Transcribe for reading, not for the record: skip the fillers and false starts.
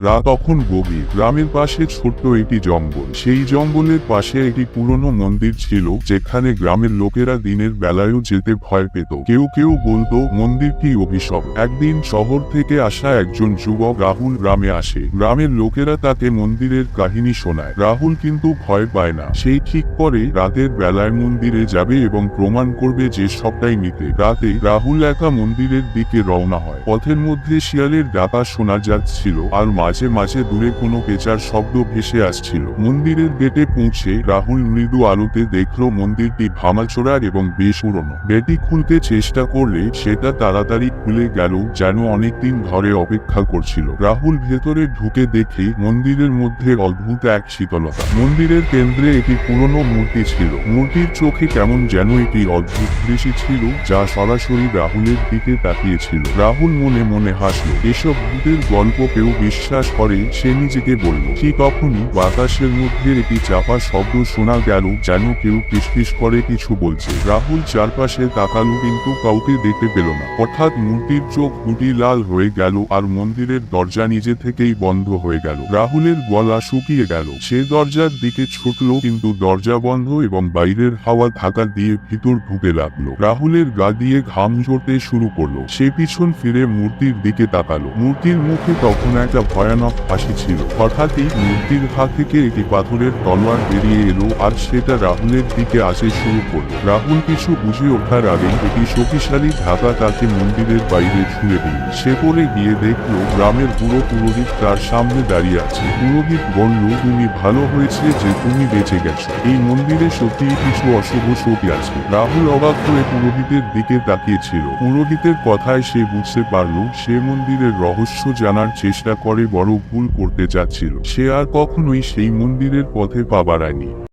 রাত তখন গভীর। গ্রামের পাশে ছোট্ট একটি জঙ্গল। সেই জঙ্গলের পাশে একটি পুরনো মন্দির ছিল, যেখানে গ্রামের লোকেরা দিনের বেলায়ও যেতে ভয় পেত। কেউ কেউ বলতো মন্দিরটি অভিশপ্ত। একদিন শহর থেকে আসা একজন যুবক রাহুল গ্রামে আসে। গ্রামের লোকেরা তাকে মন্দিরের কাহিনী শোনায়। রাহুল কিন্তু ভয় পায় না। সেই ঠিক করে রাতের বেলায় মন্দিরে যাবে এবং প্রমাণ করবে যে সবটাই মিথ্যে। রাতে রাহুল একা মন্দিরের দিকে রওনা হয়। পথের মধ্যে শিয়ালের ডাকা শোনা যাচ্ছিল, আর মাঝে মাঝে দূরে কোনো পেঁচার শব্দ ভেসে আসছিল। মন্দিরের গেটে পৌঁছে রাহুল মৃদু আলোতে দেখল মন্দিরটি ভাঙাচোরা এবং বেশ পুরনো। গেটটি খুলতে চেষ্টা করলে সেটা তাড়াতাড়ি খুলে গেল, যেন অনেকদিন ধরে অপেক্ষা করছিল। রাহুল ভেতরে ঢুকে দেখে মন্দিরের মধ্যে অদ্ভুত এক শীতলতা। মন্দিরের কেন্দ্রে একটি পুরনো মূর্তি ছিল। মূর্তির চোখে কেমন যেন একটি অদ্ভুত দৃষ্টি ছিল, যা সরাসরি রাহুলের দিকে তাকিয়েছিল। রাহুল মনে মনে হাসল। এসব ভূতের গল্প কেউ বিশ্বাস করে, সে নিজেকে বলল। ঠিক তখনই বাতাসের মধ্যে একটি চাপা শব্দ শোনা গেল, যেন কেউ ফিসফিস করে কিছু বলছে। রাহুল চারপাশে তাকালো, কিন্তু কাউকে দেখতে পেল না। হঠাৎ মূর্তির চোখ দুটি লাল হয়ে গেল, আর মন্দিরের দরজা নিজে থেকেই বন্ধ হয়ে গেল। রাহুলের গলা শুকিয়ে গেল। সে দরজার দিকে ছুটল, কিন্তু দরজা বন্ধ এবং বাইরের হাওয়া ধাক্কা দিয়ে ভিতর ঢুকে লাগলো। রাহুলের গা দিয়ে ঘাম ঝরতে শুরু করলো। সে পিছন ফিরে মূর্তির দিকে তাকালো। মূর্তির মুখে তখন একটা ভয়ানক হাসি ছিল। হঠাৎই মূর্তির হাত থেকে একটি পাথরের তলোয়ার বেরিয়ে এলো, আর সেটা রাহুলের দিকে আসে শুরু করলো। রাহুল কিছু বুঝে ওঠার আগে একটি শক্তিশালী ধাক্কা তাকে মন্দিরের বাইরে ছুঁড়ে দিল। সে পড়ে গিয়ে দেখলো গ্রামের বুড়ো পুরোহিত তার সামনে দাঁড়িয়ে আছে। পুরোহিত বলল, তুমি ভালো হয়েছে যে তুমি বেঁচে গেছো। এই মন্দিরে সত্যিই কিছু অশুভ শক্তি আছে। রাহুল অবাক হয়ে পুরোহিতের দিকে তাকিয়েছিল। পুরোহিতের কথায় সে বুঝতে পারল সে মন্দিরের রহস্য জানার চেষ্টা করে বড় ভুল করতে যাচ্ছিল। সে আর কখনোই সেই মন্দিরের পথে পা বাড়ায়নি।